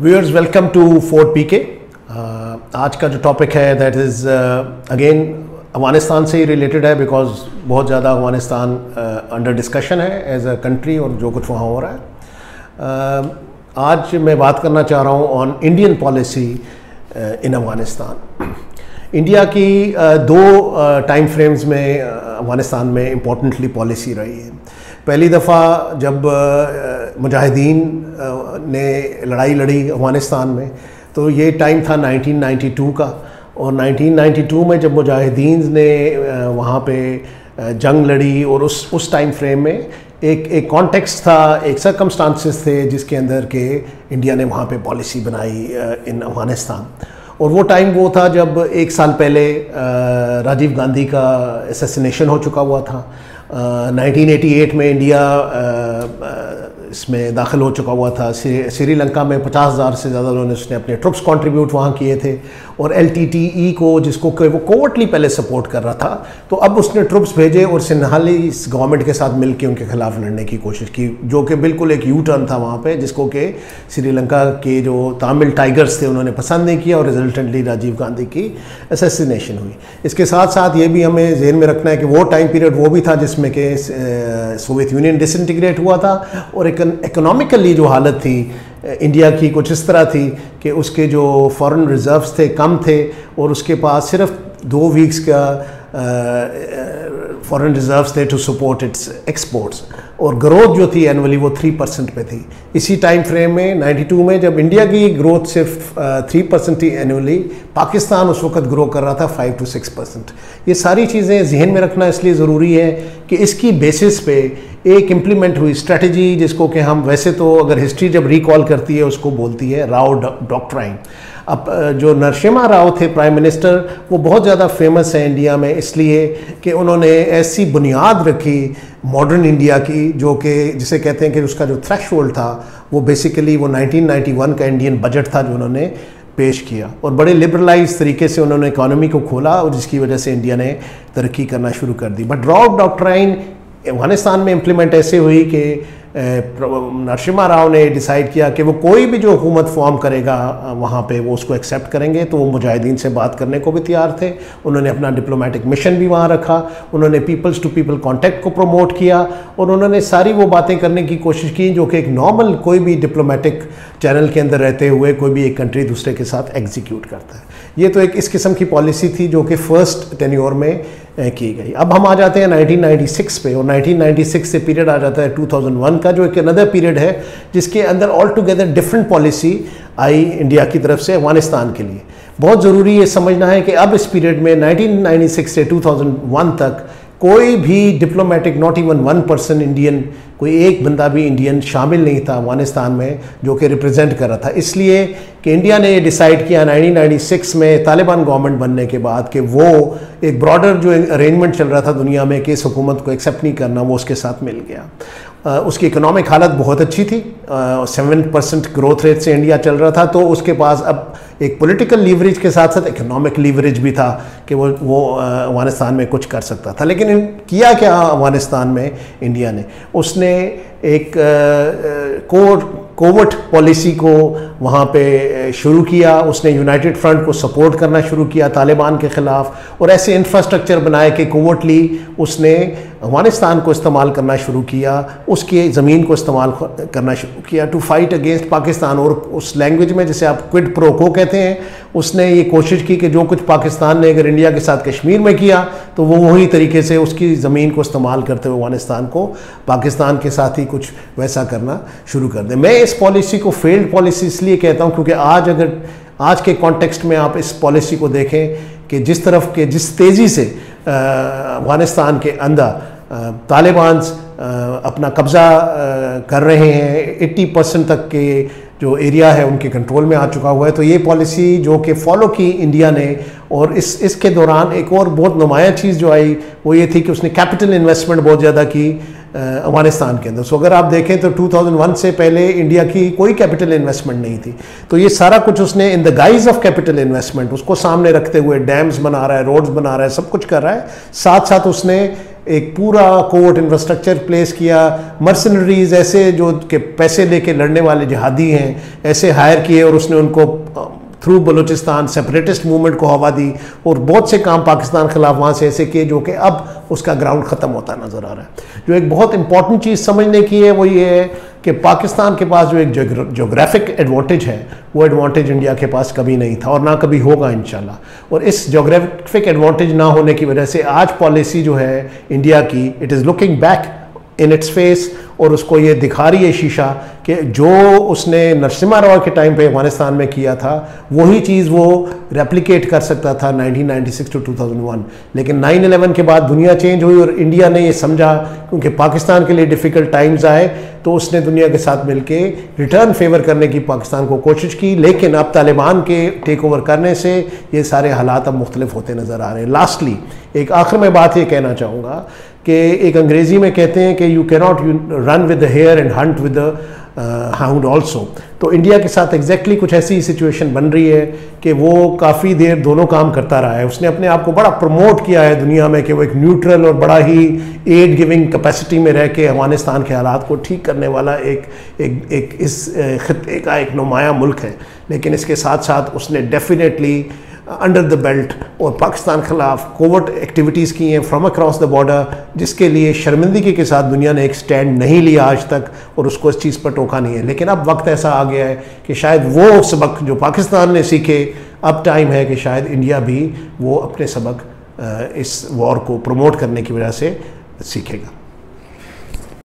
Viewers, welcome to fort पीके। आज का जो टॉपिक है दैट इज़ अगेन अफगानिस्तान से ही रिलेटेड है, बिकॉज बहुत ज़्यादा अफगानिस्तान अंडर डिस्कशन है एज अ कंट्री और जो कुछ वहाँ हो रहा है। आज मैं बात करना चाह रहा हूँ on Indian policy in Afghanistan. India की दो टाइम फ्रेम्स में अफगानिस्तान में इम्पोर्टेंटली पॉलिसी रही है। पहली दफ़ा जब मुजाहिदीन ने लड़ाई लड़ी अफगानिस्तान में, तो ये टाइम था 1992 का, और 1992 में जब मुजाहिदीन ने वहाँ पे जंग लड़ी, और उस टाइम फ्रेम में एक कॉन्टेक्स्ट था, एक सर्कमस्टांसेस थे जिसके अंदर के इंडिया ने वहाँ पे पॉलिसी बनाई इन अफगानिस्तान। और वो टाइम वो था जब एक साल पहले राजीव गांधी का असैसिनेशन हो चुका हुआ था। 1988 में इंडिया इसमें दाखिल हो चुका हुआ था। श्रीलंका में 50,000 से ज़्यादा लोगों ने उसने अपने ट्रुप्स कंट्रीब्यूट वहाँ किए थे, और LTTE को, जिसको वो कोवर्टली पहले सपोर्ट कर रहा था, तो अब उसने ट्रुप्स भेजे और सिन्हाली इस गवर्नमेंट के साथ मिलकर उनके खिलाफ लड़ने की कोशिश की, जो कि बिल्कुल एक यू टर्न था वहाँ पे, जिसको कि श्रीलंका के जो तमिल टाइगर्स थे उन्होंने पसंद नहीं किया, और रिजल्टेंटली राजीव गांधी की असैसिनेशन हुई। इसके साथ साथ ये भी हमें जहन में रखना है कि वो टाइम पीरियड वो भी था जिसमें कि सोवियत यूनियन डिसइंटीग्रेट हुआ था, और इकोनॉमिकली जो हालत थी इंडिया की कुछ इस तरह थी कि उसके जो फॉरेन रिजर्व्स थे कम थे, और उसके पास सिर्फ 2 वीक्स का फॉरेन रिजर्व्स थे टू सपोर्ट इट्स एक्सपोर्ट्स, और ग्रोथ जो थी एनुअली वो 3% पे थी। इसी टाइम फ्रेम में 92 में जब इंडिया की ग्रोथ सिर्फ 3% थी एनुअली, पाकिस्तान उस वक्त ग्रो कर रहा था 5 to 6%। ये सारी चीज़ें जहन में रखना इसलिए ज़रूरी है कि इसकी बेसिस पे एक इम्प्लीमेंट हुई स्ट्रेटजी, जिसको कि हम वैसे तो अगर हिस्ट्री जब रिकॉल करती है उसको बोलती है राव डॉक्ट्राइन। अब जो नरसिम्हा राव थे प्राइम मिनिस्टर, वो बहुत ज़्यादा फेमस है इंडिया में इसलिए कि उन्होंने ऐसी बुनियाद रखी मॉडर्न इंडिया की, जो कि जिसे कहते हैं कि उसका जो थ्रेशोल्ड था वो बेसिकली वो 1991 का इंडियन बजट था जो उन्होंने पेश किया, और बड़े लिबरलाइज तरीके से उन्होंने इकोनॉमी को खोला, और जिसकी वजह से इंडिया ने तरक्की करना शुरू कर दी। बट राव डॉक्ट्राइन अफगानिस्तान में इम्प्लीमेंट ऐसे हुई कि नरसिम्हा राव ने डिसाइड किया कि वो कोई भी जो हुकूमत फॉर्म करेगा वहाँ पे वो उसको एक्सेप्ट करेंगे, तो वो मुजाहिदीन से बात करने को भी तैयार थे। उन्होंने अपना डिप्लोमेटिक मिशन भी वहाँ रखा, उन्होंने पीपल्स टू पीपल कॉन्टैक्ट को प्रमोट किया, और उन्होंने सारी वो बातें करने की कोशिश की जो कि एक नॉर्मल कोई भी डिप्लोमेटिक चैनल के अंदर रहते हुए कोई भी एक कंट्री दूसरे के साथ एग्जीक्यूट करता है। ये तो एक इस किस्म की पॉलिसी थी जो कि फर्स्ट टेन्योर में की गई। अब हम आ जाते हैं 1996 पे, और 1996 से पीरियड आ जाता है 2001 का, जो एक अनदर पीरियड है जिसके अंदर ऑल टुगेदर डिफरेंट पॉलिसी आई इंडिया की तरफ से अफगानिस्तान के लिए। बहुत ज़रूरी ये समझना है कि अब इस पीरियड में 1996 से 2001 तक कोई भी डिप्लोमेटिक, नॉट इवन 1% इंडियन, कोई एक बंदा भी इंडियन शामिल नहीं था अफगानिस्तान में जो कि रिप्रेजेंट कर रहा था। इसलिए कि इंडिया ने ये डिसाइड किया 1996 में तालिबान गवर्नमेंट बनने के बाद कि वो एक ब्रॉडर जो अरेंजमेंट चल रहा था दुनिया में कि इस हुकूमत को एक्सेप्ट नहीं करना, वो उसके साथ मिल गया। उसकी इकोनॉमिक हालत बहुत अच्छी थी, 7% ग्रोथ रेट से इंडिया चल रहा था, तो उसके पास अब एक पॉलिटिकल लीवरेज के साथ साथ इकोनॉमिक लीवरेज भी था कि वो अफगानिस्तान में कुछ कर सकता था। लेकिन किया क्या अफगानिस्तान में इंडिया ने, उसने एक कोवर्ट पॉलिसी को वहाँ पे शुरू किया। उसने यूनाइटेड फ्रंट को सपोर्ट करना शुरू किया तालिबान के ख़िलाफ़, और ऐसे इंफ्रास्ट्रक्चर बनाए कि कोवर्टली उसने अफगानिस्तान को इस्तेमाल करना शुरू किया, उसकी ज़मीन को इस्तेमाल करना शुरू किया टू फाइट अगेंस्ट पाकिस्तान। और उस लैंग्वेज में जिसे आप क्विड प्रो को कहते हैं, उसने ये कोशिश की कि जो कुछ पाकिस्तान ने अगर इंडिया के साथ कश्मीर में किया तो वो वही तरीके से उसकी ज़मीन को इस्तेमाल करते हुए अफगानिस्तान को पाकिस्तान के साथ ही कुछ वैसा करना शुरू कर दे। मैं इस पॉलिसी को फेल्ड पॉलिसी इसलिए कहता हूँ क्योंकि आज के कॉन्टेक्स्ट में आप इस पॉलिसी को देखें कि जिस तेज़ी से अफगानिस्तान के अंदर तालिबान अपना कब्ज़ा कर रहे हैं, 80% तक के जो एरिया है उनके कंट्रोल में आ चुका हुआ है। तो ये पॉलिसी जो कि फॉलो की इंडिया ने, और इसके दौरान एक और बहुत नुमाया चीज़ जो आई वो ये थी कि उसने कैपिटल इन्वेस्टमेंट बहुत ज़्यादा की अफगानिस्तान के अंदर। सो अगर आप देखें तो 2001 से पहले इंडिया की कोई कैपिटल इन्वेस्टमेंट नहीं थी, तो ये सारा कुछ उसने in the guys of capital investment उसको सामने रखते हुए डैम्स बना रहा है, रोड्स बना रहा है, सब कुछ कर रहा है। साथ साथ उसने एक पूरा कोर्ट इंफ्रास्ट्रक्चर प्लेस किया, मर्सनरीज ऐसे जो के पैसे लेके लड़ने वाले जिहादी हैं ऐसे हायर किए और उसने उनको थ्रू बलूचिस्तान सेपरेटिस्ट मूवमेंट को हवा दी और बहुत से काम पाकिस्तान के खिलाफ वहाँ से ऐसे किए जो कि अब उसका ग्राउंड ख़त्म होता नज़र आ रहा है। जो एक बहुत इंपॉर्टेंट चीज़ समझने की है वो ये है कि पाकिस्तान के पास जो एक जोग्राफिक एडवांटेज है वो एडवांटेज इंडिया के पास कभी नहीं था और ना कभी होगा इंशाल्लाह। और इस जोग्राफिक एडवांटेज ना होने की वजह से आज पॉलिसी जो है इंडिया की, it is looking back in its face और उसको ये दिखा रही है शीशा कि जो उसने नरसिम्हा राव के टाइम पे अफगानिस्तान में किया था वही चीज़ वो रेप्लिकेट कर सकता था 1996 टू 2001। लेकिन 9/11 के बाद दुनिया चेंज हुई और इंडिया ने ये समझा क्योंकि पाकिस्तान के लिए डिफ़िकल्ट टाइम्स आए तो उसने दुनिया के साथ मिलके रिटर्न फेवर करने की पाकिस्तान को कोशिश की। लेकिन अब तालिबान के टेक ओवर करने से ये सारे हालात अब मुख्तलिफ होते नज़र आ रहे हैं। लास्टली एक आखिर में बात ये कहना चाहूँगा कि एक अंग्रेज़ी में कहते हैं कि you cannot run with the hare and hunt with the hound also. तो इंडिया के साथ एग्जैक्टली कुछ ऐसी सिचुएशन बन रही है कि वो काफ़ी देर दोनों काम करता रहा है। उसने अपने आप को बड़ा प्रमोट किया है दुनिया में कि वो एक न्यूट्रल और बड़ा ही एड गिविंग कैपेसिटी में रह के अफगानिस्तान के हालात को ठीक करने वाला एक इस खित्ते का एक नुमाया मुल्क है। लेकिन इसके साथ साथ उसने डेफिनेटली अंडर द बेल्ट और पाकिस्तान के खिलाफ कोवर्ट एक्टिविटीज़ की हैं फ्रॉम अक्रॉस द बॉर्डर, जिसके लिए शर्मिंदगी के साथ दुनिया ने एक स्टैंड नहीं लिया आज तक और उसको इस चीज़ पर टोका नहीं है। लेकिन अब वक्त ऐसा आ गया है कि शायद वो सबक जो पाकिस्तान ने सीखे, अब टाइम है कि शायद इंडिया भी वो अपने सबक इस वॉर को प्रमोट करने की वजह से सीखेगा।